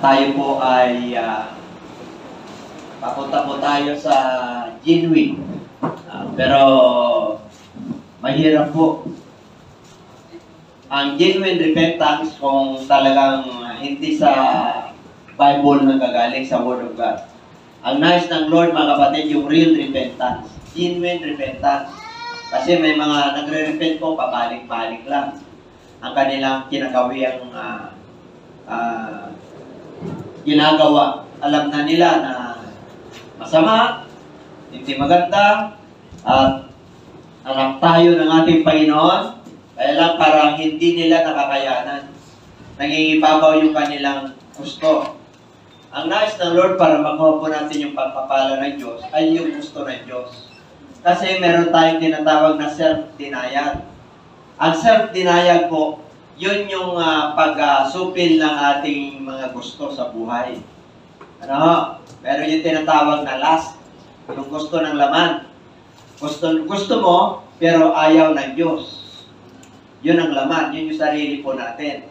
tayo po ay papunta po tayo sa genuine. Pero mahirap po. Ang genuine repentance kung talagang hindi sa Bible nagagaling sa Word of God. Ang nais ng Lord, mga kapatid, yung real repentance. Genuine repentance. Kasi may mga nagre-repent po, pabalik-balik lang. Ang kanilang kinagawang ginagawa. Alam na nila na masama, hindi maganda, at anak tayo ng ating Panginoon. Kaya lang parang hindi nila nakakayanan. Nangingibabaw yung kanilang gusto. Ang nais ng Lord para makuha po natin yung pagpapala ng Diyos ay yung gusto ng Diyos. Kasi meron tayong tinatawag na self-denial. Ang self-denial po, yun yung pag-supil ng ating mga gusto sa buhay. Meron yung tinatawag na lust, yung gusto ng laman. Gusto mo, pero ayaw ng Diyos. Yun ang laman, yun yung sarili po natin.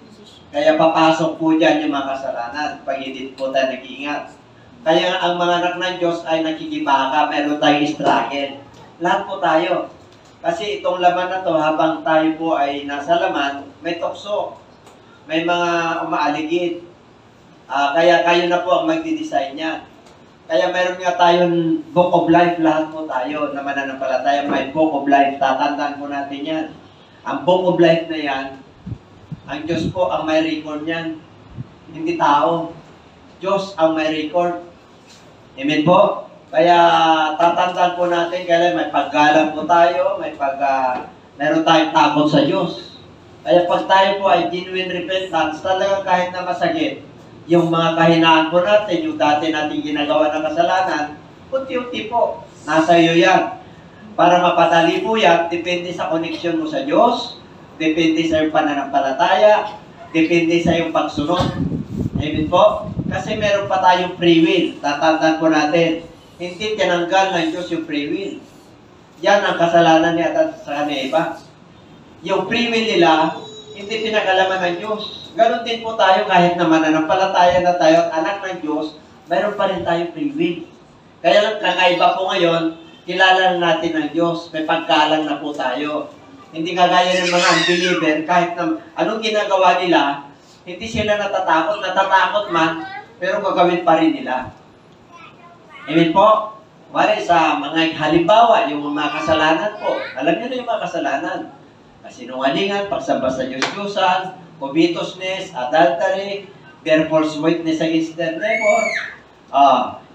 Kaya papasok po dyan yung mga kasalanan pag hindi po tayo nag-iingat. Kaya ang mga anak ng Diyos ay nakikibaka, meron tayong struggle. Lahat po tayo. Kasi itong laman na to, habang tayo po ay nasa laman, may tukso. May mga umaaligid. Kaya kayo na po ang magdi-design niya. Kaya meron nga tayong book of life, lahat po tayo na mananampalataya. May book of life, tatandaan po natin yan. Ang book of life na yan, ang Diyos po ang may record niyan. Hindi tao. Diyos ang may record. Amen po? Kaya tatandaan po natin, kaya may paggalang po tayo, meron tayong takot sa Diyos. Kaya pag tayo po ay genuine repentance, talaga kahit na masakit, yung mga kahinaan po natin, yung dati natin ginagawa ng kasalanan, unti-unti po, nasa iyo yan. Para mapadali po yan, depende sa connection mo sa Diyos, depende sa iyong pananampalataya, depende sa iyong pagsunod. Amen po? Kasi meron pa tayong free will. Tatandaan po natin, hindi tinanggal ng Diyos yung free will. Yan ang kasalanan niya sa kanila iba. Yung free will nila, hindi pinagalaman ng Diyos. Ganon din po tayo kahit na mananampalataya na tayo at anak ng Diyos, mayroon pa rin tayong free will. Kaya lang kakaiba po ngayon, kilala natin ng Diyos, may pagkalang na po tayo. Hindi kagaya ng mga unbeliever, kahit na anong ginagawa nila, hindi sila natatakot man, pero gagawin pa rin nila. Amen po? Wala sa mga halimbawa, yung mga kasalanan po. Alam niyo na yung mga kasalanan. Kasinungalingan, pagsamba sa Diyos-Diyusan, covetousness, adultery, bear false witness against their neighbor.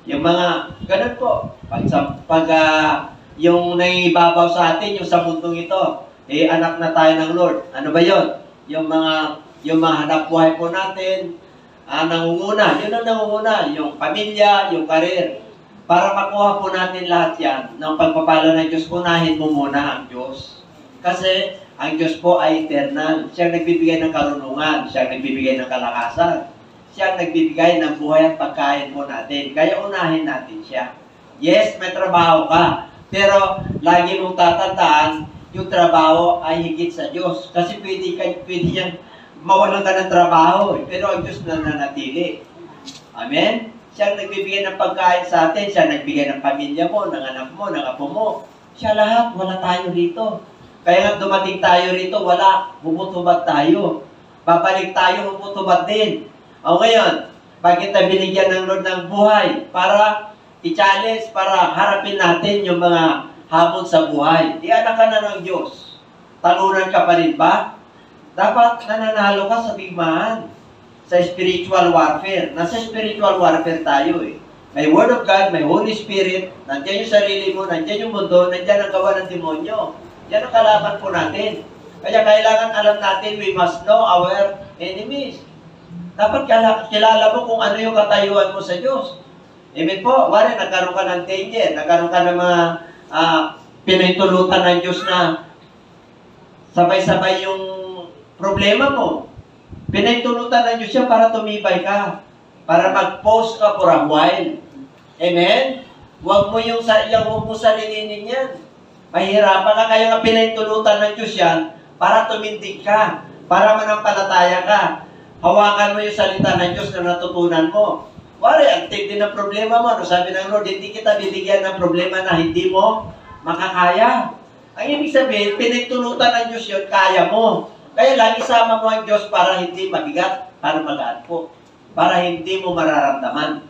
Yung mga, ganun po. Yung naibabaw sa atin, yung sa mundong ito, anak na tayo ng Lord. Ano ba yun? Yung mga hanap buhay po natin, nangunguna. Yun ang nangunguna. Yung pamilya, yung karir. Para makuha po natin lahat yan, ng pagpapala ng Diyos, unahin mo muna ang Diyos. Kasi ang Diyos po ay eternal. Siya ang nagbibigay ng karunungan. Siya ang nagbibigay ng kalakasan. Siya ang nagbibigay ng buhay at pagkain po natin. Kaya unahin natin siya. Yes, may trabaho ka. Pero lagi mong tatandaan, yung trabaho ay higit sa Diyos. Kasi pwede yan, mawalan ka ng trabaho. Pero ang Diyos nananatili. Amen? Siya ang nagbibigay ng pagkain sa atin. Siya ang nagbigay ng pamilya mo, ng anak mo, ng apo mo. Siya lahat, wala tayo rito. Kaya nga dumating tayo rito, wala. Humutubad tayo. Babalik tayo, humutubad din. O ngayon, bakit tayo binigyan ng Lord ng buhay? Para i-challenge, para harapin natin yung mga hamon sa buhay. Anak ka na ng Diyos. Talunan ka pa rin ba? Dapat nananalo ka sa bigmaan. Sa spiritual warfare. Nasa spiritual warfare tayo eh. May Word of God, may Holy Spirit, nandiyan yung sarili mo, nandiyan yung mundo, nandiyan ang gawa ng demonyo. Yan ang kalaban po natin. Kaya kailangan alam natin, we must know our enemies. Dapat kilala mo kung ano yung katayuan mo sa Diyos. Amen po. Wala, nagkaroon ka ng danger, nagkaroon ka ng mga pinahintulutan ng Diyos na sabay-sabay yung problema mo. Pinahintulutan ng Diyos siya para tumibay ka. Para mag-pause ka for a while. Amen? Huwag mo huwag mo salilinin yan. Mahirapan ka, kaya nga pinahintulutan ng Diyos yan para tumindig ka. Para manampalataya ka. hawakan mo yung salita ng Diyos na natutunan mo. Wari, ang tindi ng problema mo. Ano sabi ng Lord, hindi kita bibigyan ng problema na hindi mo makakaya. Ang ibig sabihin, pinagtulutan ng Diyos yun, kaya mo. Kaya lang, isama mo ang Diyos para hindi mabigat, para magaan po. Para hindi mo mararamdaman.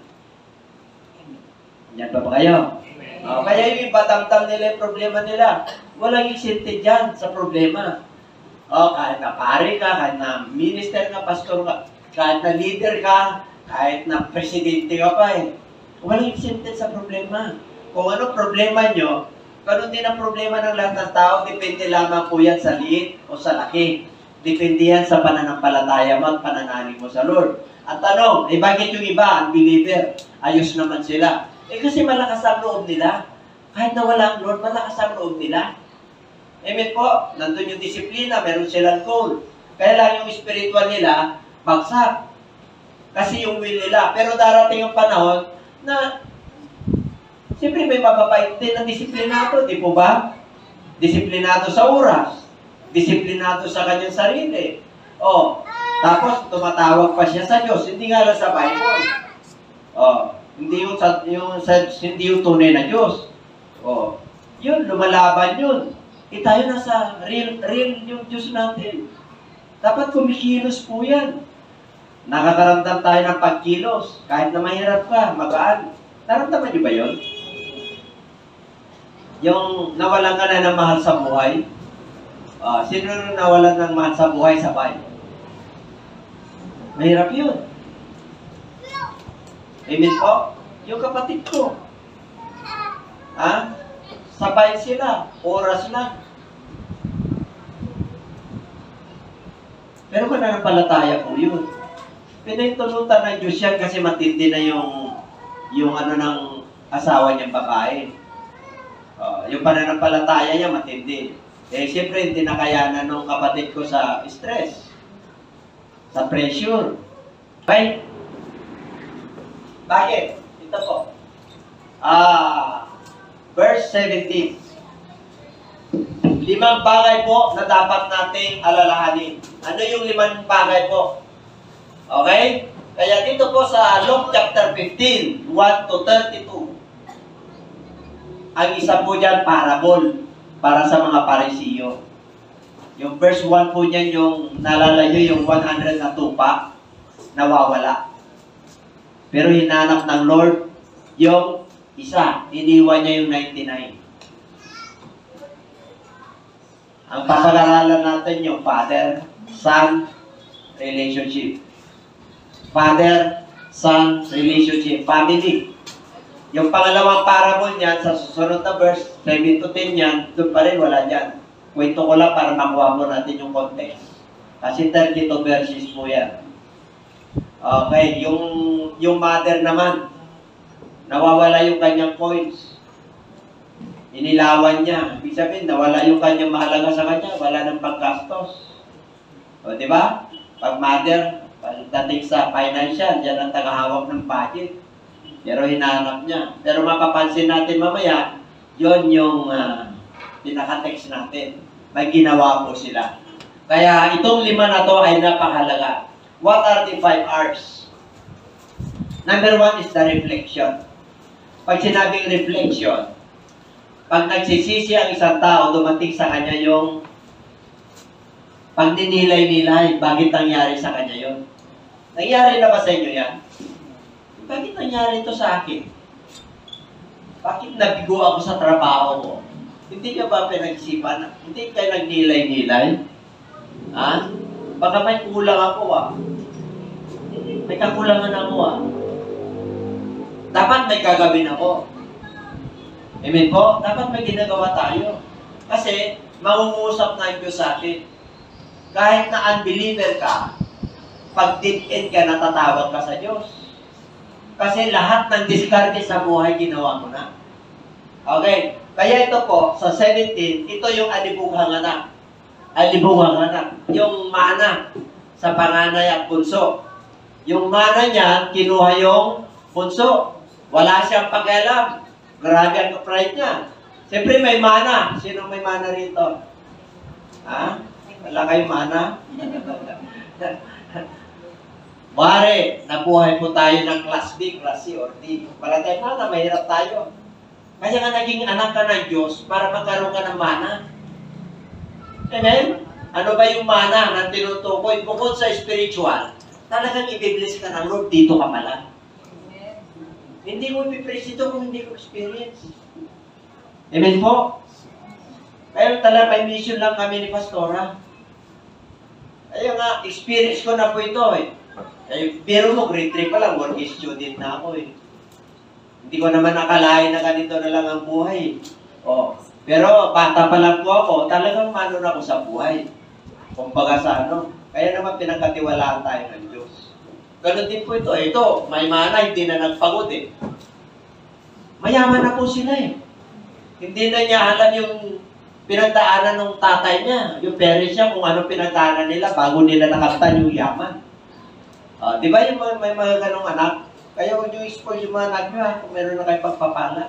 Yan pa ba kayo? Kaya yung iba, tamtam nila yung problema nila. Walang isinte dyan sa problema. Kahit na pare ka, kahit na minister ka, pastor ka, kahit na leader ka, kahit na presidente ka pa walang isinte sa problema. Kung ano problema nyo, ganun din ang problema ng lahat ng tao, depende lamang po yan sa liit o sa laki. Depende yan sa pananampalataya mo at pananalig mo sa Lord. At tanong, bakit yung iba, unbeliever, ayos naman sila? Kasi malakas ang loob nila. Kahit na wala ang Lord, malakas ang loob nila. Amen po, nandun yung disiplina, meron silang goal. Kaya lang yung spiritual nila, bagsak. Kasi yung will nila. Pero darating ang panahon na siyempre may mababait din ng disiplinado, di po ba? Disiplinado sa oras. Disiplinado sa kanyang sarili. Tapos tumatawag pa siya sa Diyos. Hindi nga lang sa Bible. Hindi yung tunay na Diyos. Yun, lumalaban yun. Tayo nasa real yung Diyos natin. Dapat kumikilos po yan. Nakakaramdam tayo ng pagkilos. Kahit na mahirap ka, magaan. Naramdaman niyo ba yun? Yung nawalan ka na ng mahal sa buhay. Sino na nawalan ng mahal sa buhay sa Bible? Mahirap yun. Amen po? Yung kapatid ko. Sabay sila. Oras lang. Pero mananampalataya po yun. Pinagtulutan ng Diyos yan kasi matindi na yung ano ng asawa niyang babae. Yung pananampalataya niya matindi. Siyempre hindi nakayanan ng kapatid ko sa stress. Sa pressure. Okay? Bakit? Ito po. Verse 17. 5 bagay po na dapat nating alalahanin. Ano yung 5 bagay po? Okay? Kaya dito po sa Luke chapter 15, 1 to 32. Ang isa po dyan, parable. Para sa mga Parisiyo. Yung verse 1 po dyan, yung nalalayo yung 100 na tupa, nawawala. Pero hinanap ng Lord yung isa. Iniwan niya yung 99. Ang papag-aralan natin yung Father-Son relationship. Father-Son relationship. Family. Yung pangalawang parable niyan, sa susunod na verse, 7 to 10 yan, doon pa rin, wala dyan. Kwento ko lang para makuha mo natin yung context. Kasi 32 verses po yan. Okay, yung mother naman, nawawala yung kanyang coins. Inilawan niya. Ibig sabihin, nawala yung kanyang mahalaga sa kanya, wala nang paggastos. Di ba? Pag mother, pagdating sa financial, yan ang tagahawak ng budget. Pero hinahanap niya. Pero mapapansin natin mamaya, yon yung pinaka-text natin. May ginawa po sila. Kaya itong 5 na to ay napakahalaga. What are the 5 R's? Number 1 is the reflection. Pag sinabing reflection, pag nagsisisi ang isang tao, dumating sa kanya yung pagninilay-nilay, bakit nangyari sa kanya yun? Nangyari na ba sa inyo yan? Bakit nangyari ito sa akin? Bakit nabigo ako sa trabaho ko? Hindi ka ba pinag-isipan? Hindi kayo nagnilay-nilay? Baka may kulang ako May kakulangan ako Dapat may gagawin ako. Amen po? Dapat may ginagawa tayo. Kasi, mangungusap na yung Diyos sa atin. Kahit na unbeliever ka, pag dead-end ka, natatawag ka sa Diyos. Kasi lahat ng diskarte sa buhay, ginawa mo na. Okay. Kaya ito po, sa 17, ito yung alibughang anak. Alibughang anak. Yung mana sa panganay at bunso. Yung mana niya, kinuha yung bunso. Wala siyang pakialam. Grabe ang pride niya. Siyempre may mana. Sino may mana rito? Wala kayong mana? Wari, nabuhay po tayo ng class B, class C, or D. Palatay na, mahirap tayo. Kaya nga naging anak ka ng Diyos para magkaroon ka ng mana. Amen? Ano ba yung mana na tinutukoy? Bukod sa spiritual, talagang i-bless ka ng Lord, dito ka pala. Hindi mo i-praise ito kung hindi ko experience. Amen po? Kaya talaga may mission lang kami ni Pastora. Kaya nga, experience ko na po ito eh. Pero mo, grade 3 pa lang, working student na ako eh. Hindi ko naman nakalain na ganito na lang ang buhay. Oh. Pero bata pa lang po ako, talagang mano na ako sa buhay. Kumbaga sa ano. Kaya naman pinagkatiwalaan tayo ng Diyos. Ganun din po ito. Ito, may mana, hindi na nagpagod eh. Mayaman na po sila eh. Hindi na niya alam yung pinagdaanan ng tatay niya, yung parents niya, kung ano pinagdaanan nila bago nila nakamtan yung yaman. Di ba yung may mga ganong anak? Kaya huwag nyo i-spoil yung mga anak nyo ha, kung meron na kayo pagpapala.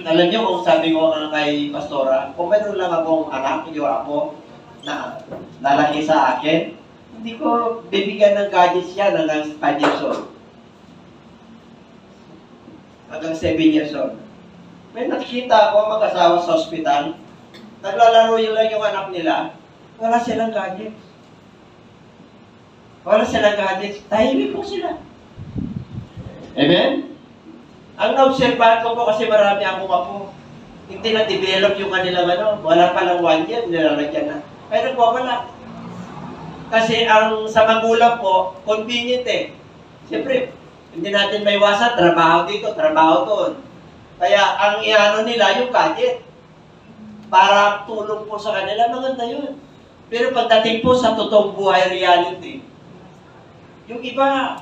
Alam nyo kung sabi ko kay Pastora, kung meron lang akong anak, yung ako, na lalaki sa akin, hindi ko bibigyan ng gadgets yan hanggang 5 years old. Hanggang 7 years old. May nakikita ako mag-asawa sa ospital, naglalaro yun lang yung anak nila, wala silang gadgets. Wala silang gadgets, tahimik po sila. Amen? Ang na-observahan ko po kasi marami akong apo, hindi na-develop yung kanilang ano, wala palang 1 year, nilalagyan na. Kaya nagwawala. Kasi ang sa magulang po, convenient eh. Siyempre, hindi natin may iwasan, trabaho dito, trabaho doon. Kaya ang iano nila yung gadget. Para tulong po sa kanila, maganda yun. Pero pagdating po sa totoong buhay reality, yung iba,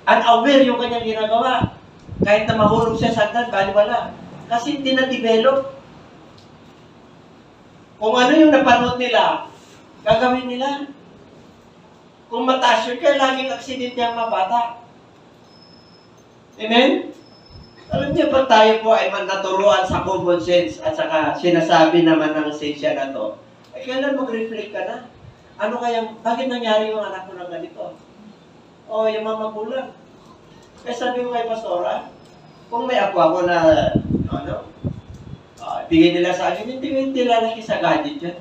unaware yung kanyang ginagawa. Kahit na mahulog siya sa hagdan, baliwala. Kasi hindi na-develop. Kung ano yung napanood nila, gagawin nila. Kung mataas yun, kaya laging aksidente ang mga bata. Amen? Alam niyo, pag tayo po ay naturuan sa common sense at saka sinasabi naman ng sensya na to, ay kailan mag-reflect ka na? Ano kaya, bakit nangyari yung anak ko ng ganito? O yung mga magulang. Kaya sabi ko kay Pastora, kung may apo ako na, bigay nila sa akin, hindi lalaki sa gadget yan.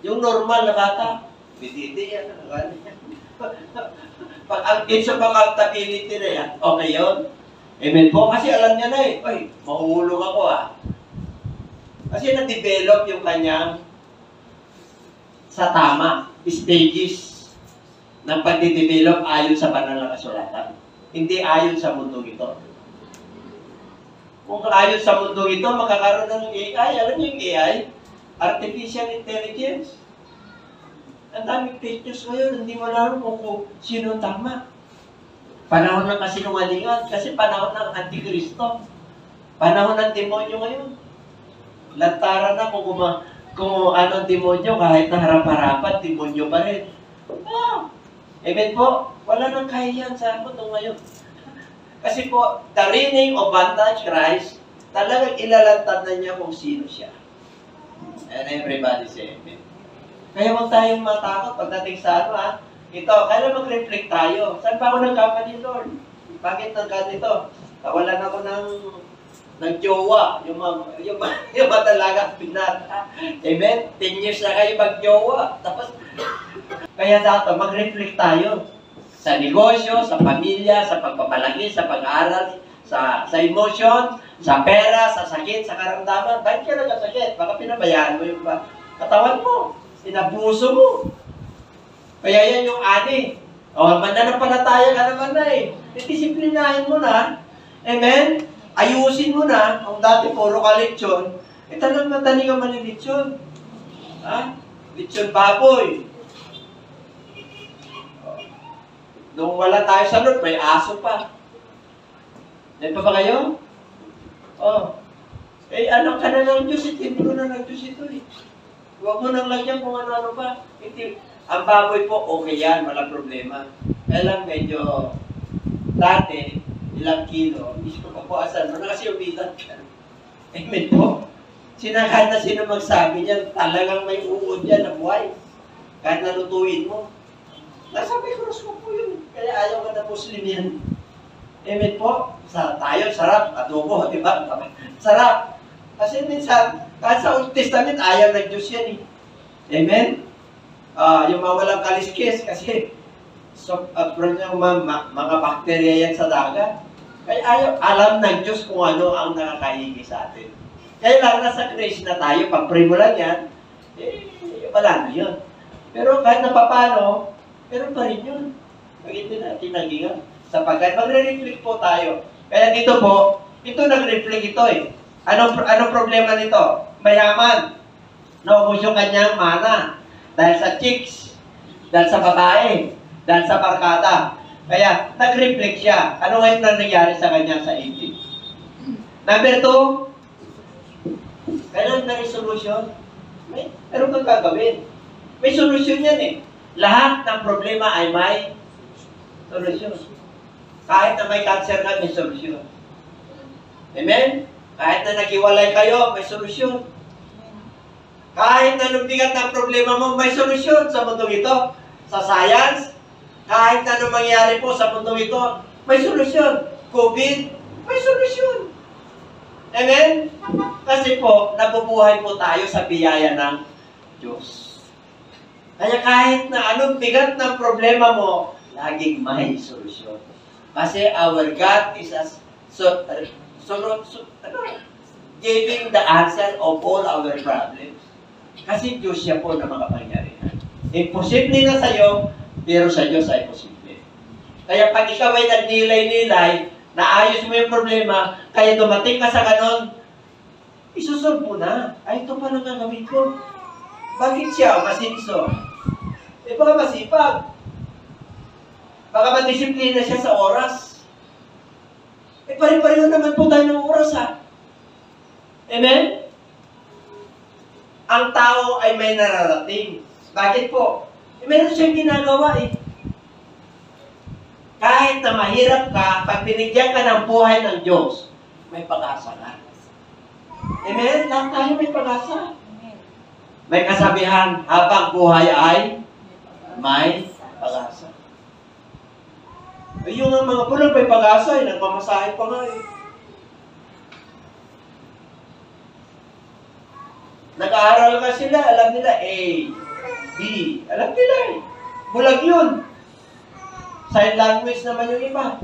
Yung normal na bata, bititi yan, pag-angkin sa accountability na yan, okay yun. Amen po, kasi alam niya na eh, ay, mahulog ako Kasi na-develop yung kanyang sa tama, stages ng pag-develop ayon sa banal na kasulatan. Hindi ayon sa mundo ito. Kung ayon sa mundo ito, makakaroon ng AI. Alam niyo yung AI? Artificial Intelligence. Ang daming fake news ngayon, hindi mo alam kung sino tama. Panahon ng kasinungalingan, kasi panahon ng Antikristo. Panahon ng demonyo ngayon. Lantaran na kung ano ang demonyo, kahit na harap-harapan, demonyo pa rin. Amen po, wala nang kahiyan sa mundo ngayon. Kasi po, the reigning of Antichrist, talagang ilalantad na niya kung sino siya. And everybody say amen. Kaya huwag tayong matakot pagdating sa ito, kaya mag-reflect tayo. Saan ba ako nagkamali, Lord? Bakit nagkanito? Kawalan ako ng jowa. Yung matalagang pinata. Amen? 10 years na kayo mag-jowa. Tapos, kaya dato, mag-reflect tayo. Sa negosyo, sa pamilya, sa pagpapalaki, sa pag-aaral, sa emotion, sa pera, sa sakit, sa karamdaman. Bakit ka nagkasakit? Baka pinabayaan mo yung katawan mo. Inabuso mo. Kaya yan yung ani. Mananampalataya ka naman na eh. Disiplinahin mo na. Amen? Ayusin mo na. Kung dati puro ka lechon, talagang madali ka malilechon. Lechon baboy. Nung wala tayo sa Lord, may aso pa. Yan pa ba kayo? Anak ka na ng Diyos, hindi mo na ng Diyos ito eh. Huwag mo nang lagyan kung ano-ano pa. Ang baboy po, okay yan, walang problema. Kaya lang medyo, dati, ilang kilo, hindi ko pa po asan mo na kasi umigat ka. Amen po. Kahit na sino magsabi niyan, talagang may uod yan na buhay. Kahit nalutuin mo. Nasa microscope po yun. Kaya ayaw ka na Muslim yan. Amen po. Tayo, sarap. Adobo, di ba? Sarap. Kasi minsan, kahit sa Old Testament, ayaw ng Diyos yan eh. Amen? Yung mga walang kaliskis, kasi mga bakterya yan sa dagat. Kaya ayaw, alam ng Diyos kung ano ang nakakaigi sa atin. Kaya lang nasa grace na tayo, pag-pray mo lang yan, wala na yun. Pero kahit na papano, meron pa rin yun. Pag hindi natin nagingan. Sapagkat magre-reflect po tayo. Kaya dito po, ito nag-reflect ito eh. Anong problema nito? Mayaman. Naubos yung kanyang mana. Dahil sa chicks, dahil sa babae, dahil sa barkada. Kaya, nag-reflect siya. Ano ngayon na nangyari sa kanya sa 18? Number 2, kailan na rin solusyon? Meron kang gagawin. May solusyon yan eh. Lahat ng problema ay may solusyon. Kahit na may cancer ka, may solusyon. Amen? Kahit na naghiwalay kayo, may solusyon. Kahit na lumigat ng problema mo, may solusyon sa mundong ito. Sa science, kahit na anong mangyari po sa mundong ito, may solusyon. COVID, may solusyon. Amen? Kasi po, nabubuhay po tayo sa biyaya ng Diyos. Kaya kahit na anong bigat ng problema mo, laging may solusyon. Kasi our God is giving the answer of all our problems. Kasi Diyos siya po na makapangyarihan. Imposible na sa'yo, pero sa Diyos ay posible. Kaya pag ikaw ay nagnilay-nilay, naayos mo yung problema, kaya dumating ka sa ganon, isusolve mo na. Ay, ito pa lang gagawin ko. Bakit siya masinso? Baka masipag. Baka madisiplina siya sa oras. Pare-pareho naman po tayo ng oras, ha? Amen? Ang tao ay may nararating. Bakit po? Meron siyang ginagawa eh. Kahit na mahirap ka, pag binigyan ka ng buhay ng Diyos, may pag-asa ka. Amen? Lahat tayo may pag-asa. May kasabihan, habang buhay ay may pag-asa. Yung mga pulang may pag-asa, nagmamasahe pa nga eh. Nag-aaral ka sila, alam nila A, B, alam nila eh. Bulag yun. Sign language naman yung iba.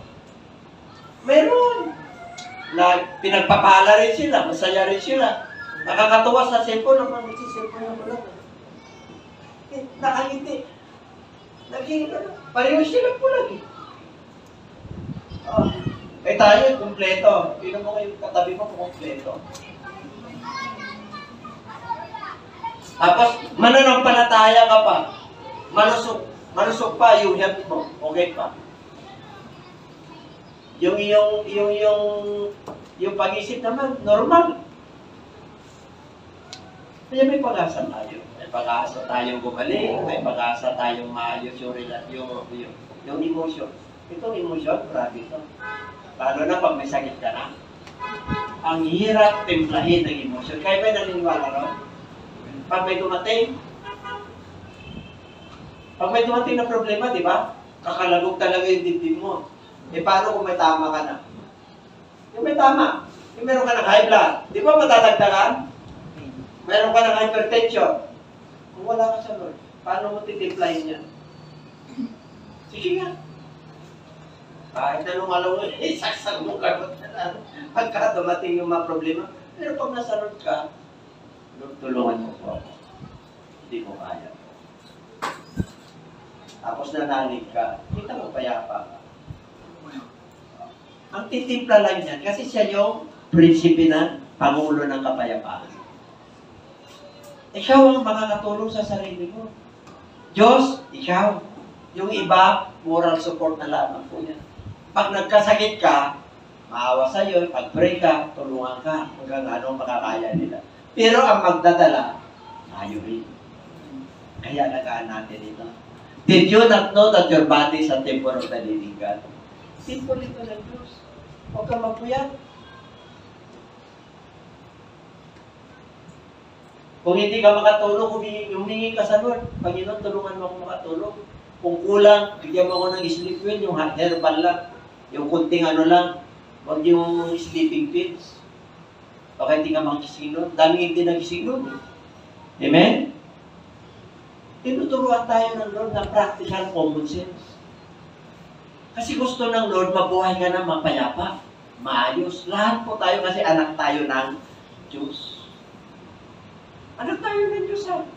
Meron. Pinagpapala rin sila, masaya rin sila. Nakakatuwa sa cellphone, naman nagsiselfone na bulag. Nakangiti. Pareho silang bulag eh. Tayo, kumpleto. Pino mo kayo katabi mo kung kumpleto. Tapos, mananampalataya ka pa. Malusok pa yung health mo. Okay pa. Yung pag-isip naman, normal. Kaya may pag-asa tayo. May pag-asa tayong gumaling, may pag-asa tayong maayos yung emotion. Itong emotion, grabe ito. Lalo na pag may sakit ka na. Ang hirap templahin ng emotion. Kaya ba naniniwala ron? Pag may dumating na problema, di ba? Kakalagog talaga yung dibdib mo. Paano kung may tama ka na? Yung may tama. Yung meron ka ng high blood. Di ba matadagdagan? Meron ka ng hypertension. Kung wala ka sa Lord, paano mo titiplayin yan? Sige nga. Kahit anong alam mo, saksak mo ka. Pagka dumating yung mga problema, pero pag nasa Lord ka, tulungan mo po ako. Hindi mo kaya. Tapos nananig ka, kita mo payapa ka. Ang titimpla lang yan, kasi siya yung prinsipe ng Pangulo ng Kapayapaan. Ikaw ang makakatulong sa sarili mo. Diyos, ikaw. Yung iba, moral support na lamang po yan. Pag nagkasakit ka, maawa sa'yo, pag-pray ka, tulungan ka, hanggang ano makakaya nila. Pero ang magdadala, tayo rin. Kaya nagaan natin ito. Did you not know that your body is a temple of the living God? Simple ito ng Diyos. Huwag kang magpuyat. Kung hindi ka makatulog, humingi ka sa Lord. Panginoon, tulungan mo ako makatulog. Kung kulang, bigyan mo ako ng sleep well, yung herbal lang. Yung kunting ano lang, huwag yung sleeping pills. Baka hindi ka makising nun. Daming hindi nagising nun. Amen? Tinuturuan tayo ng Lord ng practical common sense. Kasi gusto ng Lord, mabuhay ka na mapayapa, maayos. Lahat po tayo kasi anak tayo ng Diyos. Anak tayo ng Diyos ha.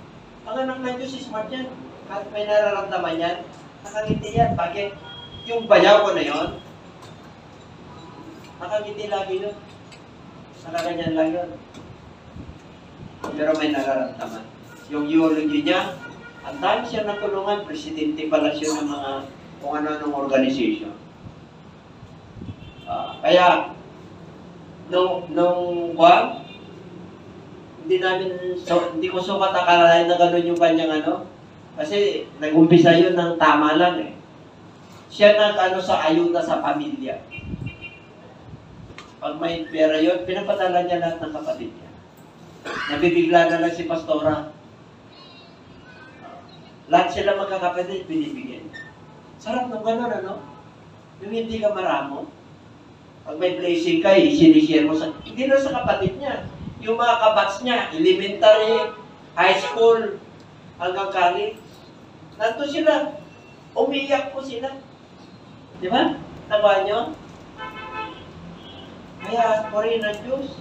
Ang anak ng Diyos is smart yan. Kahit may nararamdaman yan, nakangiti yan. Bakit? Yung bayaw ko na yon, nakangiti lagi yun. Nakaganyan lang yun. Pero may nararamdaman. Yung eulogy niya, ang dami siya natulungan. Presidente pala siya ng mga kung ano-anong organization. Kaya, hindi ko sukat akalain na gano'n yung kanyang ano. Kasi, nag-umpisa yun ng tama lang eh. Siya nag-ano sa ayuda sa pamilya. Pag may pera yun, pinapadala niya lahat ng kapatid niya. Nabibigla na lang si Pastora. Lahat sila magkakapatid, binibigyan. Sarap ng gano'n, ano? Yung hindi ka maramo. Pag may blessing ka, sinishare mo sa... Hindi na sa kapatid niya. Yung mga kabats niya, elementary, high school, hanggang college. Nandun sila. Umiyak po sila. Di ba? Tawa nyo? Kaya, puri ng Diyos.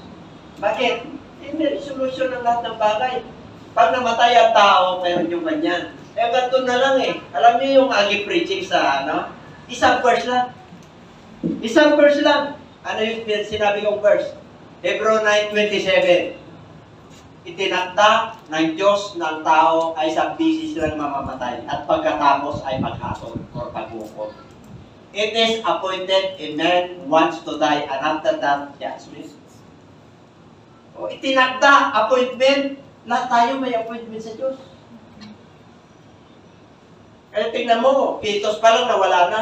Bakit? Hindi solusyon ng lahat ng bagay. Pag namatay ang tao, mayroon yung ganyan. Eh, ganito na lang eh. Alam niyo yung agi preaching sa ano? Isang verse lang. Isang verse lang. Ano yung sinabi kong verse? Hebrew 9:27. Itinakda ng Diyos ng tao ay sa bisis silang mamamatay at pagkatapos ay paghatol or paghukom. It is appointed a man wants to die and after that, judgment. O, itinakda, appointment. Lahat tayo may appointment sa Diyos. Kaya tingnan mo, pitos pa lang nawala na.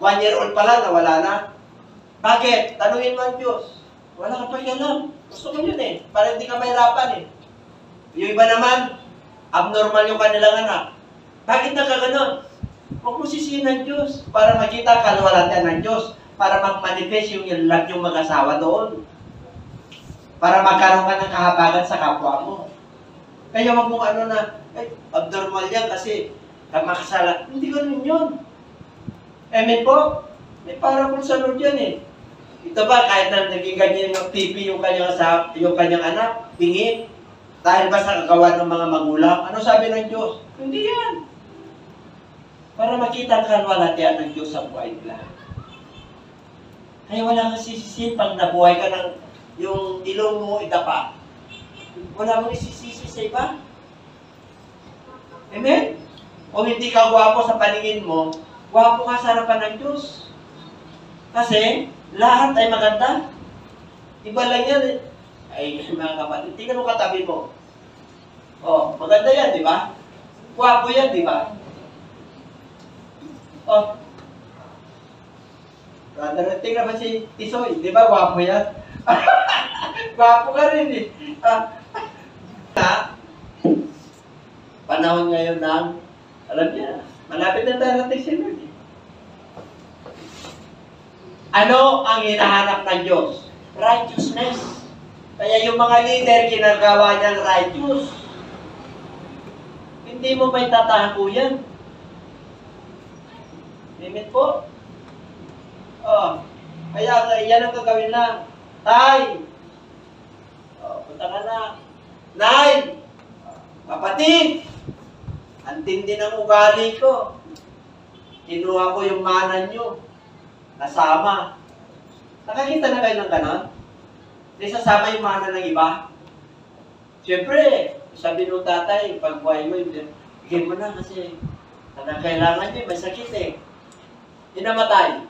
1 year old pa lang nawala na. Bakit? Tanungin mo ang Diyos. Wala ka pakialam. Gusto mo yun eh. Para hindi ka mahirapan eh. Yung iba naman, abnormal yung kanilang anak. Bakit nakaganon? Huwag mo sisihin ng Diyos para makita kalwalatan ng Diyos. Para mag-manifest yung love yung mag-asawa doon. Para magkaroon ka ng kahabagan sa kapwa mo. Kaya wag mong ano na, abnormal yan kasi makasala. Hindi ganun yun. Amen po? May parable sa Lord yan eh. Ito ba, kahit na naging ganyan yung pipi yung kanyang anak, tingin, dahil ba sa kagawa ng mga magulang, ano sabi ng Diyos? Hindi yan. Para makita ang kalwalatian ng Diyos sa buhay nila. Kaya wala kang sisisin pag nabuhay ka ng yung ilong mo idapa. Wala mong isisisi sa iba. Amen? Kung hindi ka gwapo sa paningin mo, gwapo ka sa harapan ng Diyos. Kasi, lahat ay maganda. Iba lang yan eh. Ay, mga kapatid, tingnan mo katabi mo. Oh, maganda yan, di ba? Gwapo yan, di ba? Oh. Tingnan ba si Tisoy, di ba? Gwapo yan. Gwapo ka rin eh. Panahon ngayon ng, alam niya, malapit na darating si Lord. Ano ang hinahanap ng Diyos? Righteousness. Kaya yung mga leader, ginagawa niyang righteous. Hindi mo may tatago yan. Amen po? Oh, kaya yan ang gagawin lang. Tay! Oh, punta ka na. Nay! Kapatid! Ang tindi ng ugali ko. Kinuha ko yung mana nyo. Nasama. Nakakita na kayo ng ganon? Hindi sasama yung mana ng iba? Siyempre, sabi nung tatay, pag buhay mo, bigyan mo na kasi kailangan niya, may sakit eh. Inamatay.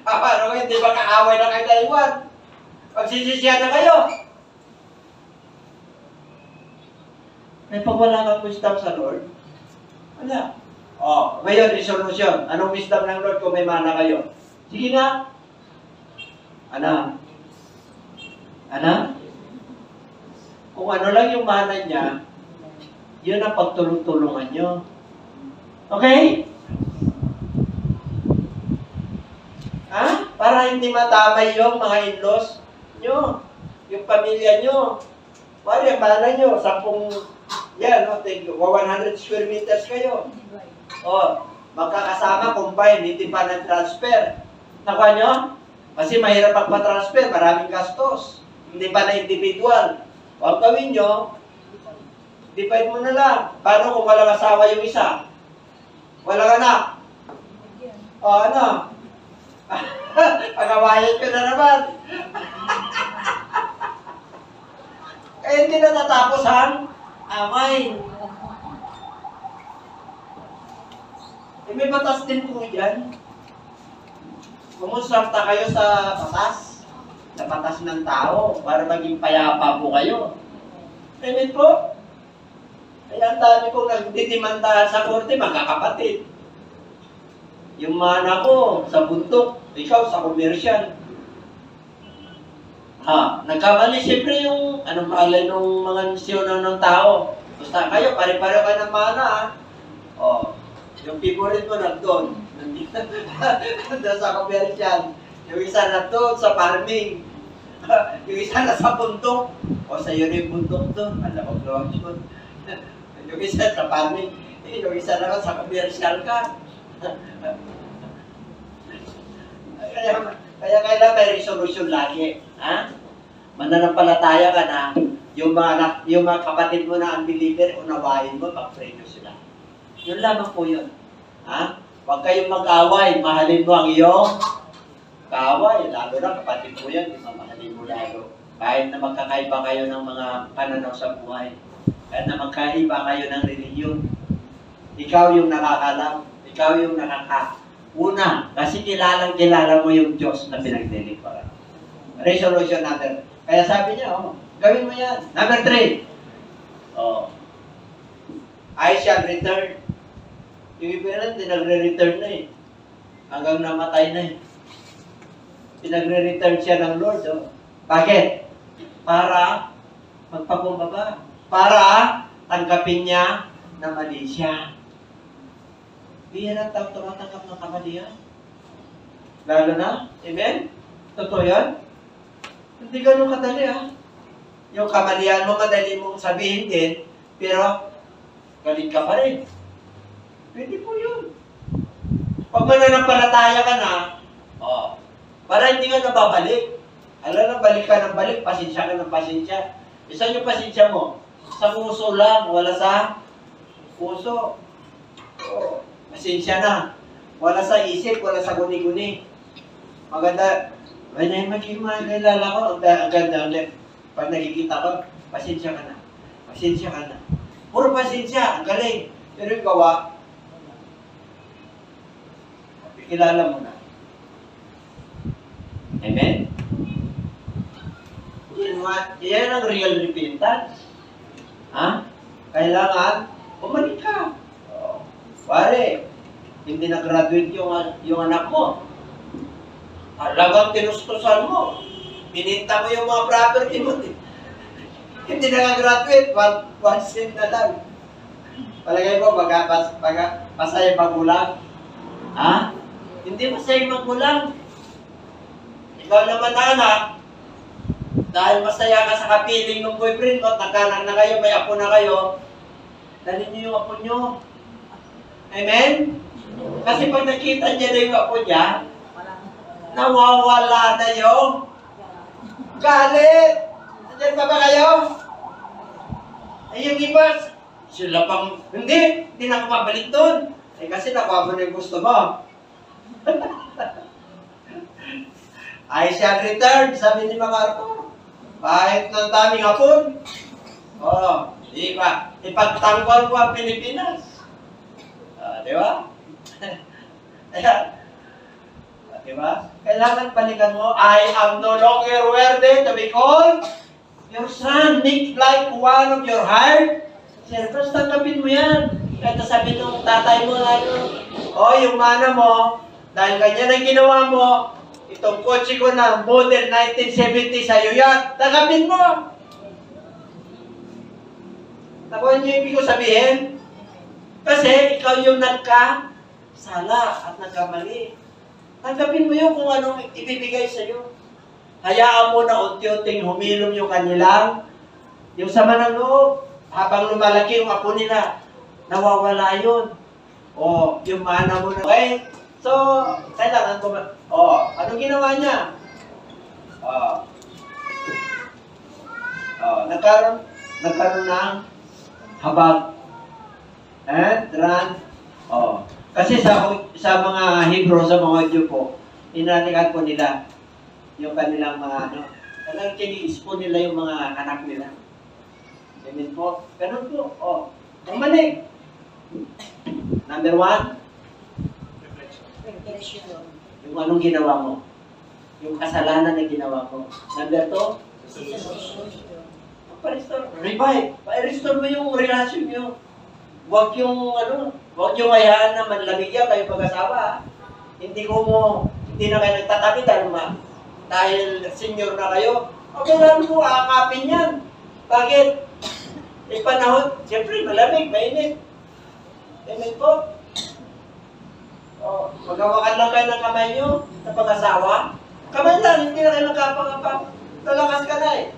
Paano hindi ba kaaway na kayo daliwan? Pagsisisihan na kayo. May pag wala kang wisdom sa Lord, wala. Oh, ngayon, resolution. Anong wisdom ng Lord kung may mana kayo? Sige nga. Ana? Ana? Kung ano lang yung mana niya, yun ang pagtulong-tulungan nyo. Okay? Ha? Para hindi matamay yung mga in-laws nyo, yung pamilya nyo. Wala, yung mana nyo, 10, yan, 100 square meters kayo. O, magkakasama, combine, hindi pa nag-transfer. Nakuha nyo? Kasi mahirap magpa-transfer, maraming gastos. Hindi pa na individual. O, ang gawin nyo, divide mo na lang. Paano kung walang asawa yung isa? Walang anak? O, ano? Pagawayan ko na naman. Eh, hindi na natapos ang amay. Eh, may batas din po dyan. Kumonsulta kayo sa batas ng tao, para maging payapa po kayo. Amen po? Kaya ang dami kong nagdidimandahan sa korte, magkakapatid. Yung mana ko sa bundok, ikaw sa komersyal. Nagkamali siyempre yung anong palay ng mga misyonan ng tao. Basta kayo, pare-pareho kayo ng mana, yung favorite mo nandun. Nandun sa komersyal. Yung isa nandun sa farming. Yung isa na sa bundok. O sa'yo na yung bundok doon. Alam mo, yun. Yung isa sa farming. Yung isa naman sa komersyal ka. Kaya kailangan may resolution lagi. Ha? Mananampalataya ka na yung mga kapatid mo na unbeliever, unawain mo, pag-pray nyo sila. Yun lamang po yun. Ha? Huwag kayong mag-away, mahalin mo ang iyong kaaway. Lalo na kapatid mo yan, di ba? Mahalin mo lalo. Kahit na magkakaiba kayo ng mga pananaw sa buhay. Kahit na magkaiba kayo ng reliyon. Ikaw yung nakakalam. Ikaw yung nakakauna. Kasi kilala mo yung Diyos na pinagdilipara. Resolution natin. Kaya sabi niya, gawin mo yan. Number 3. I shall return. Yung iba rin, pinagre-return na eh. Hanggang namatay na eh. Pinagre-return siya ng Lord. Bakit? Para magpakumbaba. Para tanggapin niya na mali siya. Bihira tao tumatanggap ng kamalian. Lalo na, amen? Totoo yan? Hindi ganun kadali Yung kamalian mo, madali mong sabihin din, pero galing ka pa rin. Pwede po yun. Pag mananampalataya ka na, para hindi ka nababalik. Alam na, balik ka ng balik, pasensya ka ng pasensya. Isa yung pasensya mo, sa puso lang, wala sa puso. Pasensya na. Wala sa isip, wala sa guni-guni. Maganda, ay na yung magkilala ko, ang ganda. Pag nakikita ko, pasensya ka na. Pasensya ka na. Puro pasensya, ang galing. Pero yung gawa, kilala mo na. Amen? Yan ang real repentance. Kailangan, bumalik ka. Pare, hindi na-graduate yung anak mo. Alagang tinustusan mo. Pininta mo yung mga property mo. Hindi na-graduate, one cent na lang. Palagay ko, masaya magulang. Hindi masaya magulang. Ikaw naman anak, dahil masaya ka sa kapiling ng boyfriend mo, nagkanak na kayo, may apo na kayo, dalhin niyo yung apo niyo. Amen? Kasi pag nakita niya na yung apo niya, nawawala na yung galit. Nandiyan pa ba kayo? Ay, yung iba, sila pang, hindi na ako mabalik doon. Kasi nakuha mo na yung gusto mo. I shall return, sabi ni MacArthur. Kahit ng daming hapon. Ipagtanggol ko ang Pilipinas. Di ba? Di ba? Kailangan balikan mo, I am no longer worthy to be called your son. Make like one of your heart. Siyempre, tanggapin mo yan. Kahit sabi nung tatay mo, yung mana mo, dahil ganyan ang ginawa mo, itong kotse ko na model 1970 sa'yo yan, tanggapin mo. Nakuha niyo yung ibig ko sabihin? Kasi ikaw yung nagkasala at nagkamali. Tanggapin mo yun kung anong ibibigay sa iyo. Hayaan mo na unti-unting humilom yung kanilang, yung sama ng loob. Habang lumalaki yung apo nila, nawawala yun. O, yung mana mo na. Okay? So, kailangan ko anong ginawa niya? Nagkaroon ng habag. And run. Kasi sa mga Hebrew, sa mga Diyo po, inalikan po nila yung kanilang mga talagang kiniis po nila yung mga anak nila. Ganun po. Ganun po. Umalig. Number 1, yung anong ginawa mo. Yung kasalanan na ginawa mo. Number 2, pa-restore. Revive. Pa-restore mo yung relasyon nyo. Huwag yung hayaan na manlamigyan kayo pag-asawa. Hindi na kayo nagtatabi dahil senior na kayo. Kailangan mo aakapin yan. Bakit? Panahon, siyempre malamig, mainit. Amen po. Magawakan lang kayo ng kamay nyo sa pag-asawa. Kamay lang, hindi na kayo nagkapang-apang. Lalakas ka na eh.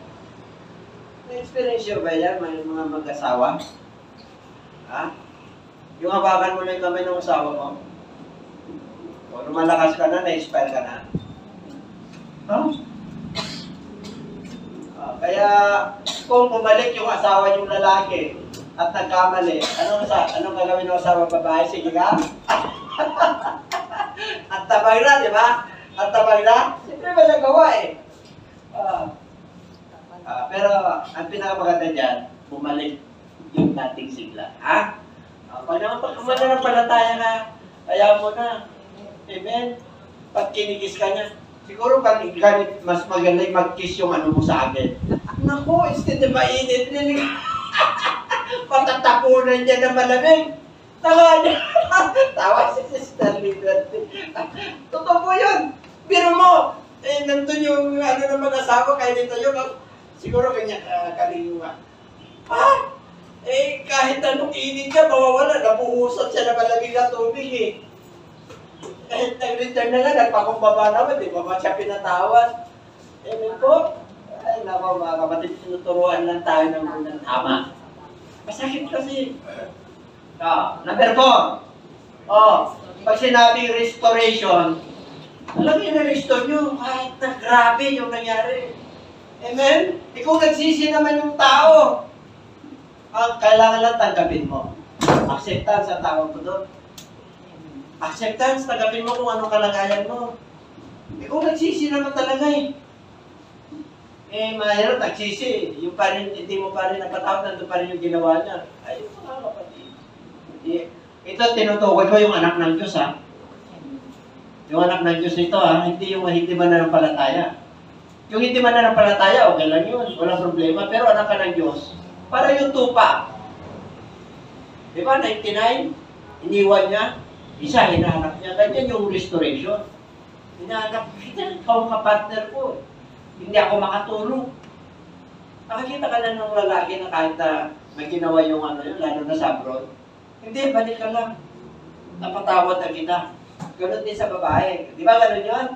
Na-experience nyo ba yan, may mga mag-asawa? Ha? Yung hawakan mo na yung kamay ng asawa mo? O lumalakas ka na, na-expire ka na? Kaya, kung bumalik yung asawa yung lalaki at nagkamali, anong gagawin ng asawa babae? Sige ka? At tabag na, di ba? At tabag na? Siyempre ba nagawa eh? Pero, ang pinakamaganda dyan, bumalik yung dating sigla. Ha? Pag mananampalataya ka, kaya mo na. Amen? Pag kinigis ka niya, siguro ganit mas magaling mag-kiss yung mo sa akin. Naku, instead na mainit din. Patatapunan niya na malamig. Tawa si Sister Liberty. Totoo po yun. Biro mo, nandun yung na mag-asawa, kaya dito yung siguro kanya kalingwa. Kahit anong init ka, mawawala. Napuhusat siya na malamig na tubig eh. Kahit nag-return na nga, nagpakumbaba naman, di ba siya pinatawad? Amen po? Ay, naku mga kapatid, sinuturuan lang tayo ng tama. Masakit kasi. Number 4. Pag sinabing restoration, alam niyo na-restore nyo, kahit na grabe yung nangyari. Amen? Ikaw nagsisi naman yung tao. Kailangan lang tanggapin mo. Acceptance ang tawag ko doon. Acceptance, tanggapin mo kung anong kalagayan mo. Ikaw nagsisi naman talaga eh. Mahirap nagsisi. Yung pa rin, hindi mo pa rin napatawag, nandun pa rin yung ginawa niya. Ay, mga kapatid. Ito, tinutukoy ko yung anak ng Diyos ha. Yung anak ng Diyos ito ha, hindi yung hindi mananampalataya. Yung hindi mananampalataya, okay lang yun. Walang problema. Pero anak ka ng Diyos, para yung tupa. Di ba, 99, iniwan niya, isa, hinahanap niya. Ganyan yung restoration. Hinahanap, kita, ikaw ang kapartner ko. Hindi ako makatulog. Nakakita ka na ng lalaki na kahit na may ginawa yung yun, lalo na sa abroad. Hindi, balik ka lang. Napatawad na kita. Ganon din sa babae. Di ba ganon yun?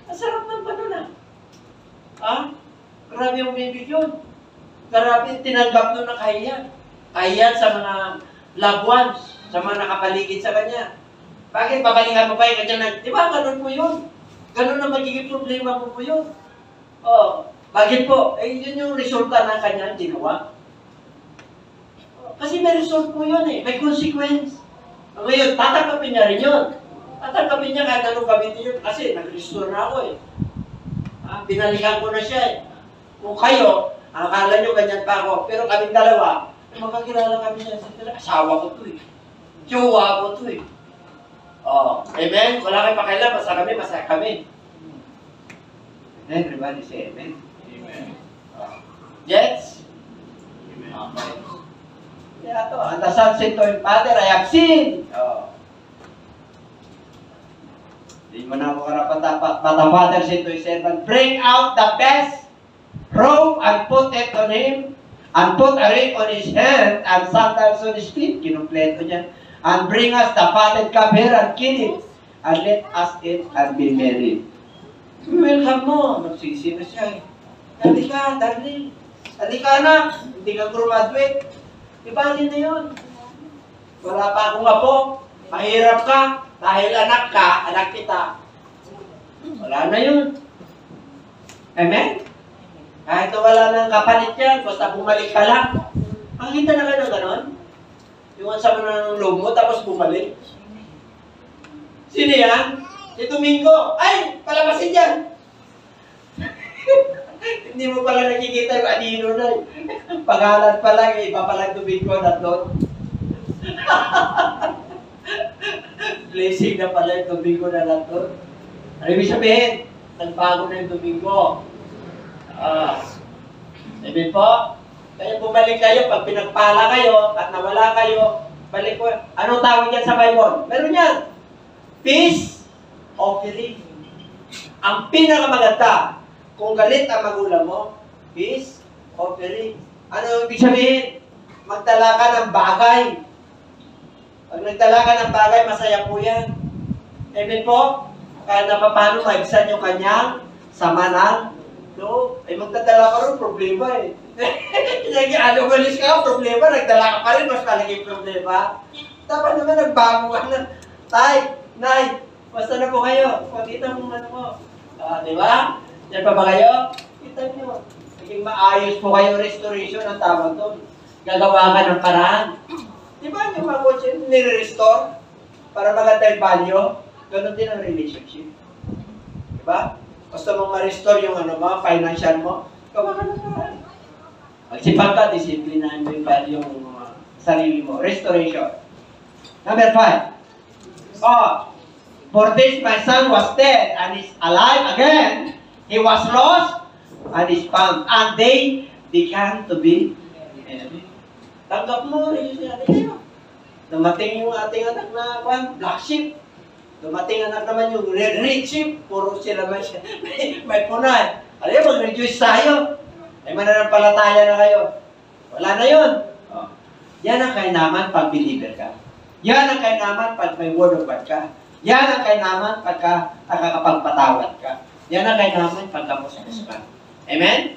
Ang sarap ng ganon ah. Grabe yung bibig yun. Grabe tinanggap nun ng kahiyan. Kahiyan sa mga loved ones, sa mga nakapaligid sa kanya. Bakit? Babalikan mo ba yung kanya? Di ba ganon po yun? Ganon na magiging problema po yun. Bakit po? Yun yung resulta ng kanyang ginawa. Kasi may result po yun eh. May consequence. Ngayon, tatanggapin niya rin yun. Tatanggapin niya kahit anong gamitin yun. Kasi nag-restore na ako eh. Binalikan ko na siya eh. Kung kayo, akala nyo ganyan pa ako. Pero kaming dalawa, magkakilala kami niya. Asawa ko to eh. Jowa ko to eh. Amen? Wala kayo pakialam. Masaya kami. Everybody say amen. Amen. Jets? Amen. Okay. Kaya ito, and the Son said to him, Father, I have sinned. Hindi mo na ako karapat-dapat. But the father said to his servant, bring out the best robe and put it on him, And put a ring on his hand and sandals on his feet. Kinumpleto niya. And bring us the fatted calf here and kill it. And let us eat and be merry. Welcome mo. Nagsisi na siya. Halika, darling. Halika anak. Hindi ka graduate. Ibali na yun. Wala pa akong apo. Mahirap ka. Dahil anak ka, anak kita. Wala na yun. Amen? Kahit na wala nang kapalit yan, basta bumalik ka lang. Makita na kayo ng ganon? Yung sa mga ng loob mo, tapos bumalik. Sino yan? Si Domingo. Ay! Palabasin yan! Hindi mo pala nakikita yung anino na. Pangalan pa lang, iba palang Domingo na doon. Blessing na pala yung Domingo na doon. Ano ibig sabihin? Nagbago na yung Domingo. Amen po? Kaya bumalik kayo, pag pinagpala kayo at nawala kayo, balik po. Anong tawag yan sa Bible? Meron yan. Peace offering. Ang pinakamaganda, kung galit ang magulang mo, peace offering. Ano ibig sabihin? Magdala ka ng bagay. Pag nagdala ka ng bagay, masaya po yan. Amen po? Kaya na paano maibsan yung kanyang sama ng no, ay magdadala ka rin, problema eh. Ano, galis ka, problema, nagdala ka pa rin, mas malaking problema. Dapat naman nagbago ka na. Tay, nay, basta na po kayo. Pakita mo ano mo. Di ba? Yan pa ba kayo? Kita nyo. Naging maayos po kayo, restoration ang tawag doon. Gagawa ka ng paraan. Di ba yung mga kotse, nire-restore para maganda yung value? Ganon din ang relationship. Di ba? Basta mong ma-restore yung ano mo, financial mo, gawa ka ng paraan. Magsipag ka, disiplinahan mo yung sarili mo. Restoration. Number 5. For this my son was dead and is alive again. He was lost and is found. And they began to be enemy. Tanggap mo, yung sinabi kayo. Dumating yung ating anak na black sheep. Dumating anak naman yung red sheep. Puro sila may punay. Alam mo, mag-reduce tayo. Ay mananampalataya na kayo. Wala na yun. Yan ang kainaman pag believer ka. Yan ang kainaman pag may word of God ka. Yan ang kainaman pagka nakakapagpatawad ka. Yan ang kainaman pagka musakos ka. Amen?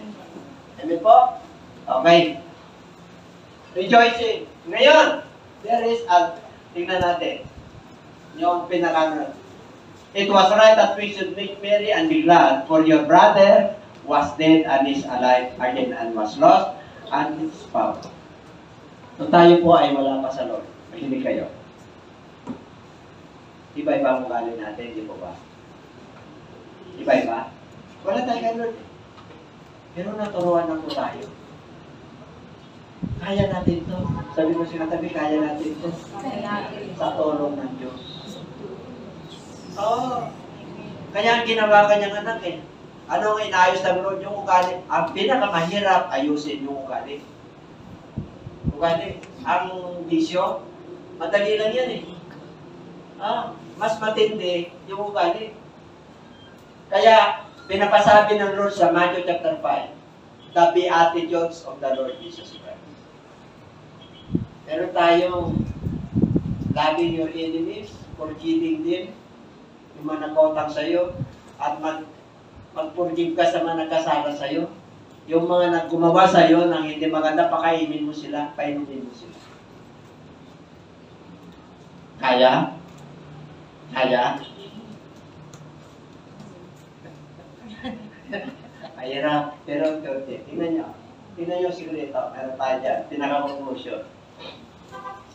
Amen po? Okay. Rejoicing. Ngayon, there is tingnan natin. Yung pinaka It was right that we should make merry and be glad, for your brother was dead and is alive again and was lost and is found. So tayo po ay wala pa sa Lord. Makinig kayo. Iba-iba ang ugali natin, di po ba? Iba-iba. Wala tayo kay Lord. Pero naturuan na po tayo. Kaya natin to. Sabi mo sa katabi, kaya natin to. Sa tulong ng Diyos. Kaya ang ginawa kanyang anak eh. Ano ang inayos ng Lord? Yung ugali. Ang pinakamahirap, ayusin yung ugali. Ugali. Ang bisyo, madali lang yan eh. Mas matindi yung ugali. Kaya, pinapasabi ng Lord sa Matthew chapter 5, the beatitudes of the Lord Jesus Christ. Meron tayong loving your enemies, forgiving them, yung mga nakotang sa'yo, at mag-forgive ka sa mga nagkasala sa'yo. Yung mga naggumawa sa'yo nang hindi maganda, pakainin mo sila, painumin mo sila. Kaya? Kaya? Mahirap. Pero, tingnan nyo. Tingnan nyo siguro ito. Meron tayo dyan. Pinaka-conclusion.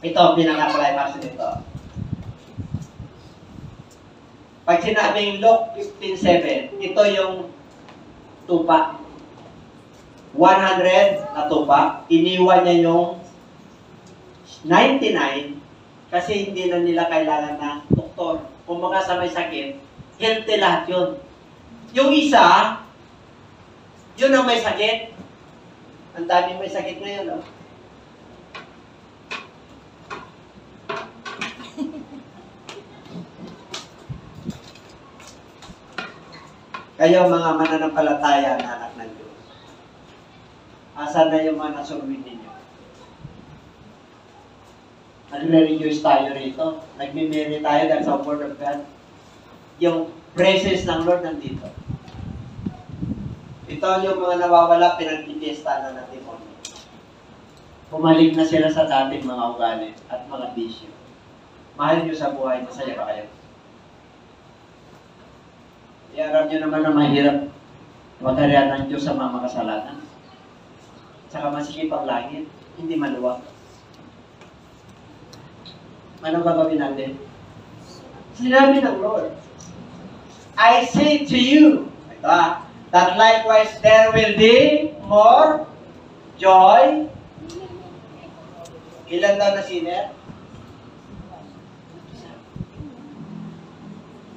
Ito, pinaka-climax nito. Pag sinabing Luke 15:7, ito yung tupa. 100 na tupa. Iniwan niya yung 99 kasi hindi na nila kailangan ng doktor. Kung mga sa may sakit, healthy lahat yun. Yung isa, yun ang may sakit. Ang daming may sakit ngayon, no? Kayo mga mananampalataya na anak ng Diyos. Nasaan na yung mga nasurwin ninyo? Nagre-rejoice tayo rito. Nagmimiri tayo dahil sa Word of God. Yung presence ng Lord nandito. Ito yung mga nawawala, pinagpipiesta na natin mo. Bumalik na sila sa dating mga ugali at mga bisyo. Mahal nyo sa buhay, masaya ba kayo? Iarap nyo naman na mahirap magkariyan ng Diyos sa mga makasalanan. Saka masikip ang langit, hindi maluwag. Ano gagawin natin? Sinabi ng Lord, I say to you, that likewise there will be more joy. Ilan daw na sinner?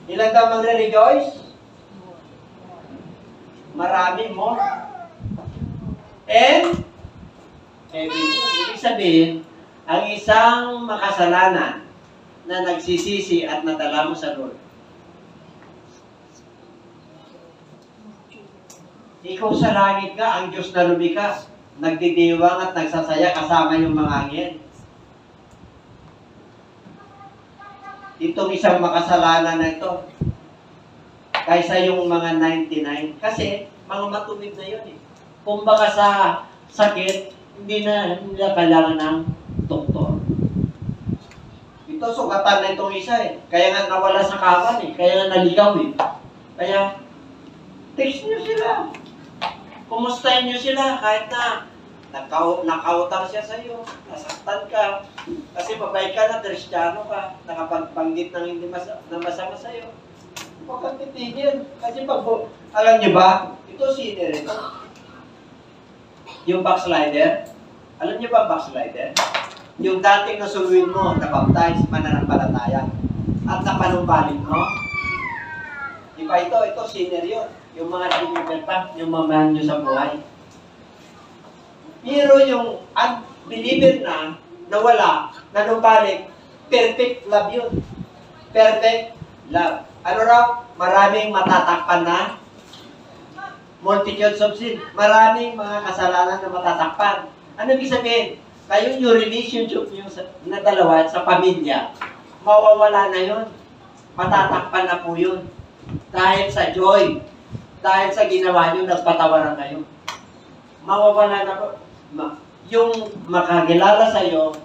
Ilan daw magre-rejoice? Marami more. And, ibig sabihin, ang isang makasalanan na nagsisisi at nadala mo sa Lord, ikaw sa langit ka, ang Diyos na lumikha, nagdidiwang at nagsasaya kasama yung mga angel. Itong isang makasalanan na ito, kaysa yung mga 99, kasi mga matuwid na yun eh. Kung baka sa sakit, hindi na kailangan ng doktor. Ito, sugatan na itong isa eh. Kaya nga nawala sa kawan eh. Kaya nga naligaw eh. Kaya, text nyo sila. Kumustahin nyo sila kahit na nakautang siya sa iyo, nasaktan ka, kasi babay ka na, Kristiyano ka, nakapagbanggit ng hindi masama sa iyo. Huwag kang titigil. Kasi pag, alam niyo ba, ito sinner ito. Yung backslider, alam niyo ba backslider? Yung dating nasuluin mo, na-baptize, mananampalataya, at napanumbalik mo, iba ito sinner yun. Yung mga nagiging yung mamahan nyo sa buhay. Pero yung unbeliever na, nawala, nanumbalik, perfect love yun. Perfect love. Ano raw? Maraming matatakpan na multitudes of sin. Maraming mga kasalanan na matatakpan. Ano ibig sabihin? Kayo yung relationship nyo na dalawa sa pamilya, mawawala na yun. Matatakpan na po yun. Dahil sa joy. Dahil sa ginawa nyo, nagpatawaran kayo. Mawawala na po. Yung makakilala sa'yo,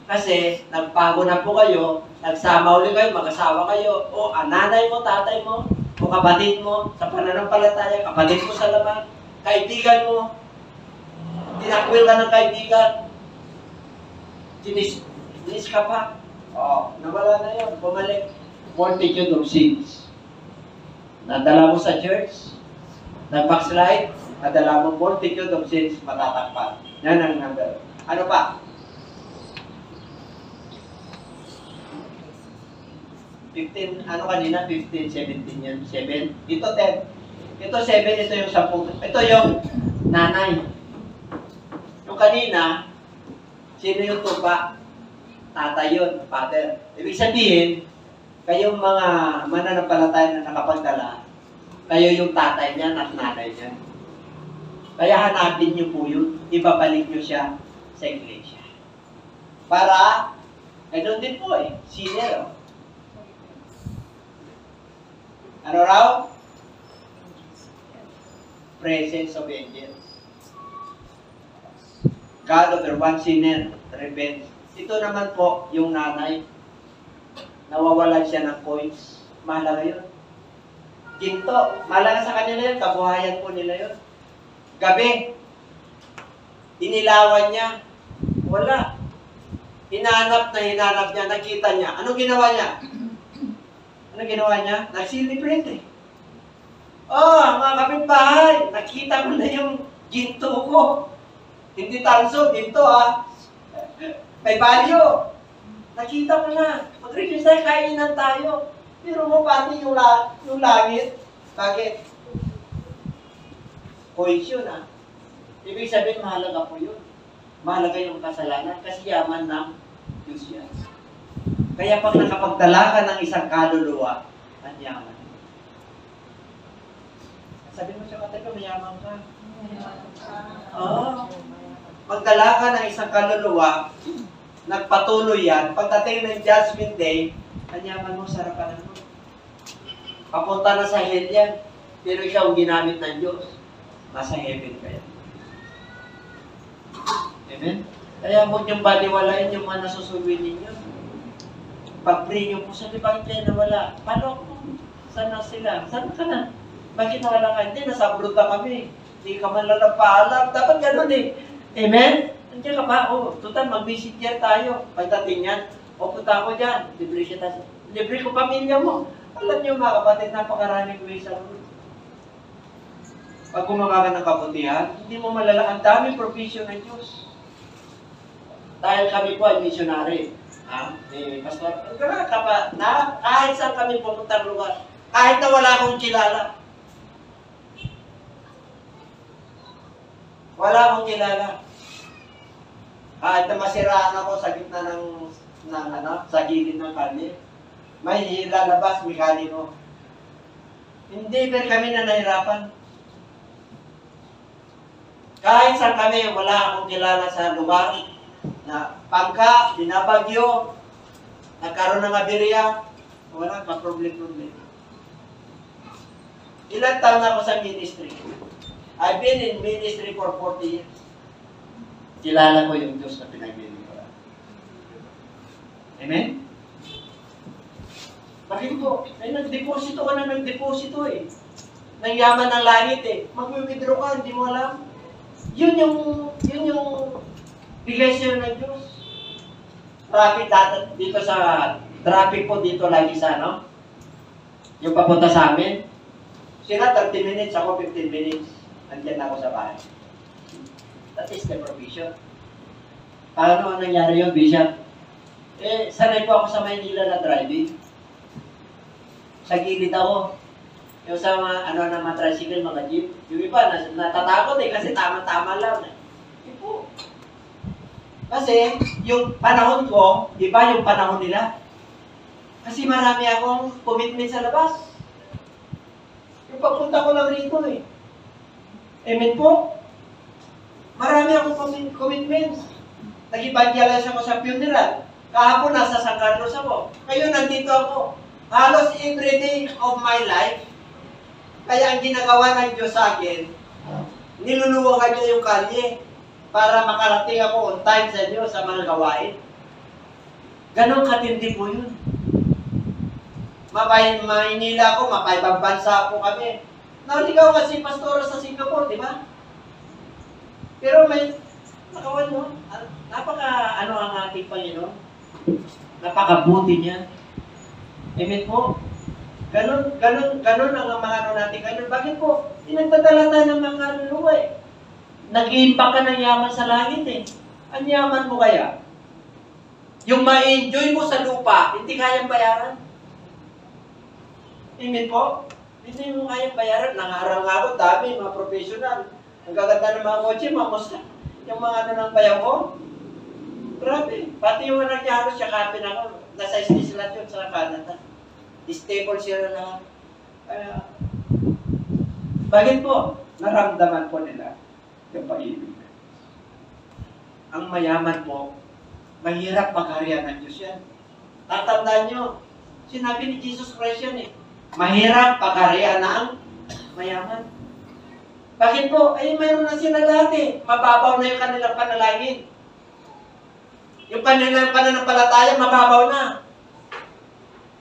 kasi nagpago na po kayo, nagsama ulit kayo, mag-asawa kayo, o nanay mo, tatay mo, o kapatid mo, sa pananampalataya, kapatid mo sa laman, kaibigan mo, tinakwil ka ng kaibigan, dinis ka pa, nawala na yun, bumalik. Multitude of sins. Nadala mo sa church, nag-backslide, nadala mo multitude of sins, matatakpan. Yan ang number. Ano pa? 15, ano kanina? 15, 17 yan. 7. Ito 10. Ito 7, ito yung 10. Ito yung nanay. Yung kanina, sino yung tuba? Tatay yun, father. Ibig sabihin, kayong mga mananampalataya na nakapagdala, kayo yung tatay niya at nanay niya. Kaya hanapin niyo po yun, ibabalik niyo siya sa iglesia. Para, doon din po sinner. Ano raw? Presence of angels. God over one sinner, repent. Ito naman po, yung nanay, nawawalan siya ng coins. Mahalaga yun. Ginto, mahalaga sa kanila yun, kabuhayan po nila yun. Gabi, inilawan niya, wala. Hinanap niya, nakita niya. Anong ginawa niya? Anong ginawa niya? Nag-celebrate mga kapitbahay, nakita mo na yung ginto ko. Hindi tanso, ginto may value. Nakita mo na. Mag-reduce tayo, kainan tayo. Pero mo pati yung langit. Bakit? Coins yun Ibig sabihin, mahalaga po yun. Mahalaga yung kasalanan kasi yaman ng Diyos yan. Kaya pag nakapagdala ka ng isang kaluluwa, ang yaman. Sabi mo siya, katay ko, mayaman ka. Oo. Magdala ka ng isang kaluluwa, nagpatuloy yan, pagdating ng Judgment Day, anyaman mo sa harapan mo. Papunta na sa hell yan. Pero siya ang ginamit ng Diyos. Nasa heaven kaya. Amen? Kaya huwag niyong baliwalain yung mga nasusuloy ninyo. Pag-pray niyo po, sabi, bakit kayo nawala? Paano ko? Saan na sila? Saan ka na? Bakit nawala ka? Hindi, nasa abroad na kami. Hindi ka man lang nagpaalam. Dapat ganun eh. Amen? Nandiyan ka ba? O, total, mag-visit yan tayo. Pagdating yan, o punta ako dyan. Libre siya tayo. Libre ko pamilya mo. Alam niyo mga kapatid, napakaraming way sa road. Pag gumawa ka ng kabutihan, hindi mo malala. Ang daming provision ng Diyos. Dahil kami po ay missionary. Pastor, kahit saan kami pumunta ng lugar, kahit na wala akong kilala. Wala akong kilala. Kahit na masiraan ako sa gitna sa gilid ng kalye, may lalabas, mekaniko. Hindi pero kami na nahirapan. Kahit saan kami, wala akong kilala sa lugar, na pangka, binabagyo, nagkaroon ng aberya, wala pa problem. Ilang taon ako sa ministry. I've been in ministry for 40 years. Kilala ko yung Diyos na pinagbili ko. Amen? Bakit po? Ay, nag-deposito ka na nag-deposito eh. Nang yaman ng langit eh. Mag-withdraw ka, hindi mo alam. Yun yung bigay sa'yo ng Diyos. Traffic dito sa traffic po dito lagi sa yung papunta sa amin. Sila 30 minutes, ako 15 minutes. Nandiyan na ako sa bahay. That is the provision. Paano nangyari yun, Bishop? Sanay po ako sa Maynila na driving. Sa gilid ako. Yung sa mga tricycle, mga jeep. Yung iba, natatakot kasi tama-tama lang. Ipo. Kasi, yung panahon ko, iba yung panahon nila. Kasi marami akong commitment sa labas. Yung pagpunta ko lang rito eh. Amen po? Marami akong commitments. Nag-evangelize ako sa funeral. Kahapon nasa San Carlos ako. Ngayon nandito ako. Halos every day of my life. Kaya ang ginagawa ng Diyos sa akin, niluluwagan niya yung kalye para makarating ako on time sa Diyos sa mga gawain. Ganon katindi po yun. Maynila ako, mapaibang bansa po kami. Naligaw kasi pastora sa Singapore, di ba? Pero may, nakawan mo, ang ating Panginoon. Napakabuti niya. Amen po. Ganon ang mga natin. Ganon. Bakit po? Pinagdadala tayo ng mga luluwa eh. Nag-iimbak ka ng yaman sa langit eh. Ang yaman mo kaya? Yung ma-enjoy mo sa lupa, hindi kayang bayaran. Amen po? Hindi mo kayang bayaran. Nangarang nga ako, dami, mga professional. Ang gaganda ng mga kotse, mamusta. Yung mga ng bayaw ko. Grabe. Pati yung nangyaro siya, kapin ako. Nasa station yun sa Canada. Stable sila na. Bakit po? Naramdaman po nila yung pag-ibig. Ang mayaman po, mahirap magharian ng Diyos yan. Tatandaan nyo, sinabi ni Jesus Christ yan eh. Mahirap pagharian ng mayaman. Bakit po? Ay, mayroon na sila lahat eh. Mababaw na yung kanilang panalangin. Yung kanilang pananampalataya, mababaw na.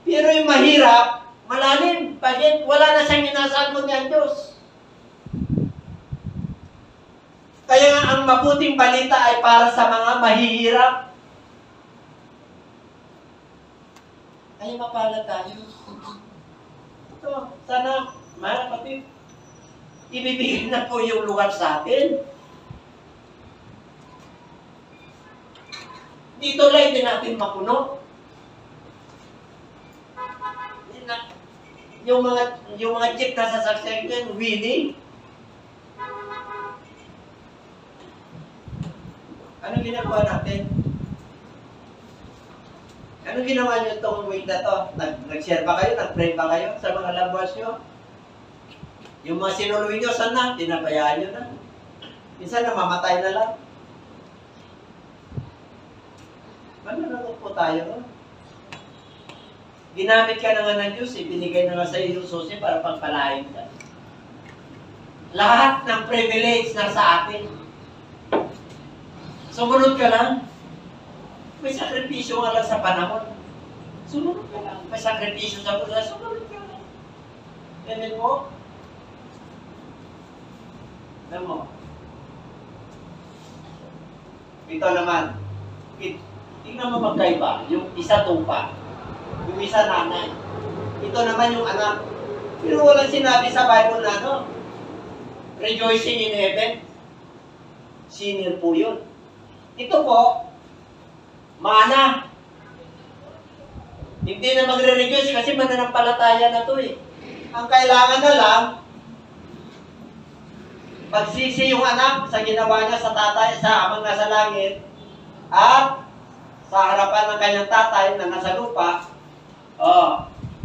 Pero yung mahirap, malalim. Bakit? Wala na siyang inasal kundi ang Diyos. Kaya nga ang mabuting balita ay para sa mga mahihirap. Ay, mapala tayo. Ito, sana, mga kapatid, ibibigay na po yung lugar sa atin. Dito lang din natin mapuno. Yung mga jeep na sasakyan yan, winning. Anong ginagawa natin? Anong ginawa nyo itong week na to? Nag-share ba kayo? Nag-pray ba kayo sa mga loved ones nyo? Yung mga sinuluhin nyo, saan na? Tinabayaan nyo na. Minsan namamatay na lang. Manunod po tayo, no? Ginamit ka na nga ng Diyos, binigay na nga sa iyo yung susi para pagpalain ka. Lahat ng privilege na sa atin. Sumunod ka lang. May sakripisyo nga lang sa panahon. Sumunod ka lang. May sakripisyo sa buhay. Sumunod ka lang. Amen mo? Alam mo? Ito naman. Tingnan mo magkaiba. Yung isa tupa. Yung isa nanay. Ito naman yung anak. Pero walang sinabi sa Bible na ano. Rejoicing in heaven. Senior po yun. Ito po, mana. Hindi na magre-rejoice kasi mananampalataya na to eh. Ang kailangan na lang, pagsisi yung anak sa ginawa niya sa tatay, sa amang nasa langit, at sa harapan ng kanyang tatay na nasa lupa,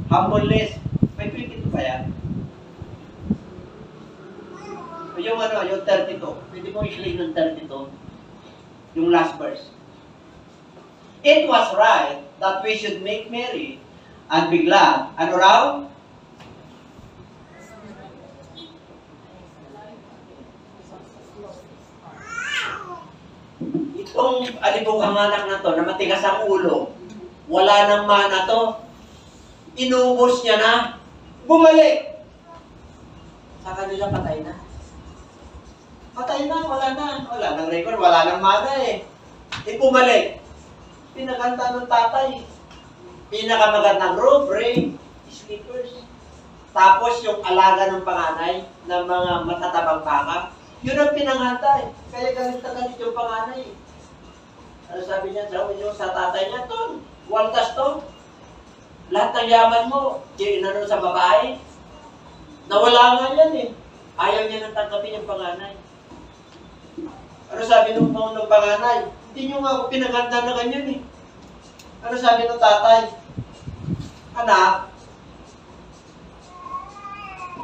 humbleness. May 22 pa yan. Yung yung 32. Pwede mo i-click ng 32. Yung last verse. It was right that we should make merry and be glad. Ano raw? Itong alibukang anak na to, na matigas ang ulo, wala nang mana to, inubos niya na, bumalik. Sa kanila patay na. Patay na, wala na. Wala nang record, wala nang mana eh. Bumalik. Pinaganda ng tatay. Pinakamagandang robe, ring, slippers. Tapos yung alaga ng panganay ng mga matatabang baka, yun ang pinangantay. Kaya galit na galit yung panganay. Ano sabi niya sa tatay niya? Ton, waldas to. Lahat ng yaman mo, inano sa babae. Nawala nga yan eh. Ayaw niya nang tanggapin yung panganay. Ano sabi nung panganay? Hindi nyo nga ako pinaganda na ganyan eh. Ano sabi nung tatay? Anak,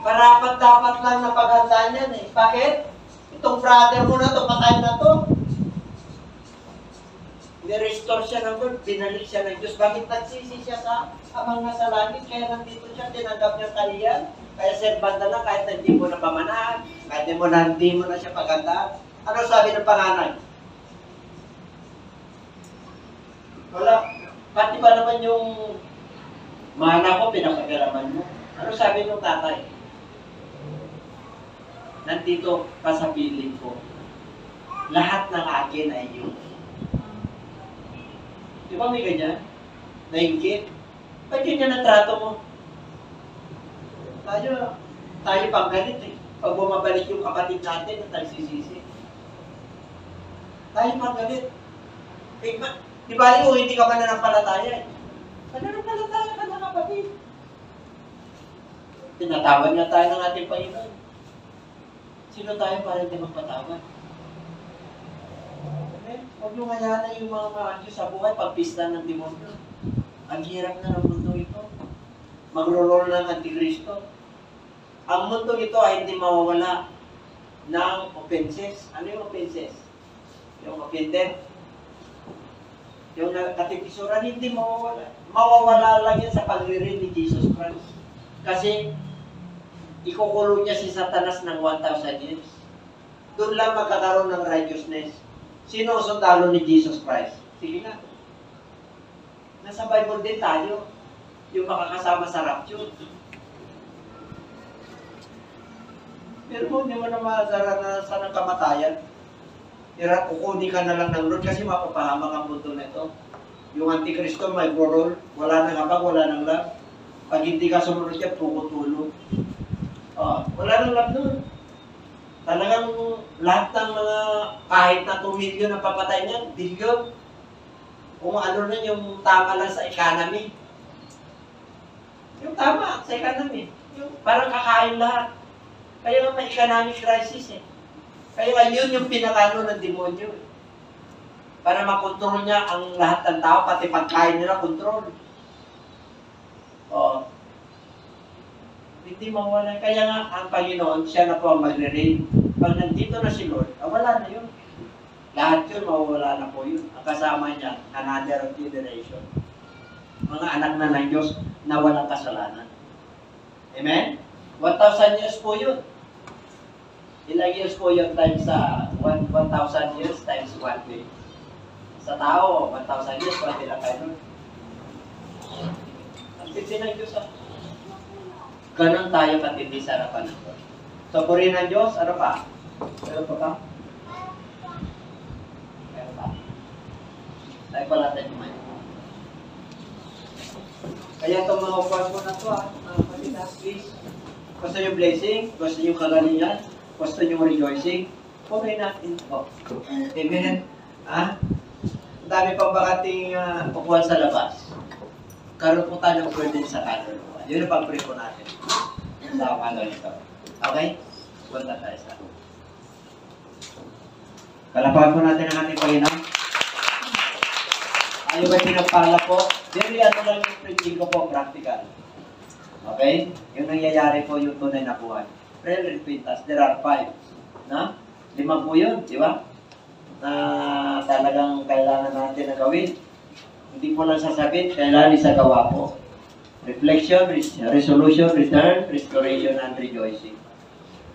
parapat dapat lang na paghandaan yan eh. Bakit? Itong brother mo na to, patay na to. Ni-restore siya ng Lord, binalik siya ng Diyos. Bakit nagsisi siya sa amang nasa langit? Kaya nandito siya, tinanggap niya kaliyan. Kaya servant na lang, kahit hindi mo na pamanahan, kahit hindi mo na siya paghandaan. Ano sabi ng panganay? Wala. Pati ba naman yung mana ko, pinapagalaman mo? Ano sabi ng tatay? Nandito ka sa piling ko. Lahat ng akin ay yun. Di ba may ganyan? Naingkit? Ba't yun yan ang trato mo? Tayo pang galit eh. Pag bumabalik yung kapatid natin, at nagsisisi. Tayo pang galit. Di ba rin hindi ka mananampalataya eh. Mananampalataya ka na kapatid. Tinatawad nga tayo ng ating Panginoon. Sino tayo para hindi magpatawad? Huwag nyo ngayanan yung mga Diyos sa buhay pagpista ng demonyo. Ang hirap na ng mundo ito. Magro-roll ng Antikristo. Ang mundo ito ay hindi mawawala ng offenses. Ano yung offenses? Yung offended. Yung katikisuran, hindi mawawala. Mawawala lang yan sa pagririn ni Jesus Christ. Kasi, ikukulong niya si Satanas ng 1,000 years. Doon lang magkakaroon ng righteousness. Sino ang sundalo ni Jesus Christ? Sige na. Nasa Bible din tayo. Yung makakasama sa rapture. Pero hindi mo na maranasan ng kamatayan. Kukunin ka na lang ng Lord kasi mapapahamak ang mundo na ito. Yung Antikristo may gorol, wala nang habag, wala nang love. Pag hindi ka sumunod siya, pukutulo. Wala nang love nun. Talagang lahat ng mga kahit na 2 million ang papatay niyan, billion. Kung ano na yung tama lang sa economy. Yung tama sa economy. Yung parang kakain lahat. Kaya nga may economic crisis eh. Kaya yun yung pinakano ng demonyo. Para makontrol niya ang lahat ng tao, pati pagkain nila, control. Hindi mawala. Kaya nga, ang Panginoon, siya na po ang magre-reign. Pag nandito na si Lord, wala na yun. Lahat yun, mawawala na po yun. Ang kasama niya, another generation. Mga anak na ng Diyos na walang kasalanan. Amen? 1,000 years po yun. Ilang years po yun times sa 1,000 years times 1 day. Sa tao, 1,000 years, 1 day lang kayo nun. Ang tindi ng Diyos. Ganon tayo katindi sa harapan ng Diyos. So, purihin ng Diyos, ano pa? Ano pa ka? Ano pa? Tayo pala tayo kumain. Kaya itong mga upuan ko na ito, please. Gusto nyo blessing? Gusto nyo kagalingan? Gusto nyo rejoicing? Purihin natin po. Amen? Ha? Ang dami pang bakating upuan sa labas. Karoon po tayo ng burden sa kaluluwa. Yun ang pag-pray po natin. Sa umaga nito. Okay? Punta tayo sa palapakan po natin ang ating Panginoon. Ayaw ba pinapala po? Very ano lang yung preaching ko po, practical. Okay? Yung nangyayari po yung tunay na buhay. Prayer and repentance, there are 5. Na? 5 po yun, di ba? Na talagang kailangan natin na gawin. Hindi po lang sasabihin, kailangan isagawa po. Reflection, resolution, return, restoration, and rejoicing.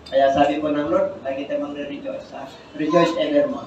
Kaya sabi po ng Lord, lagi tayo mag-rejoice. Rejoice evermore.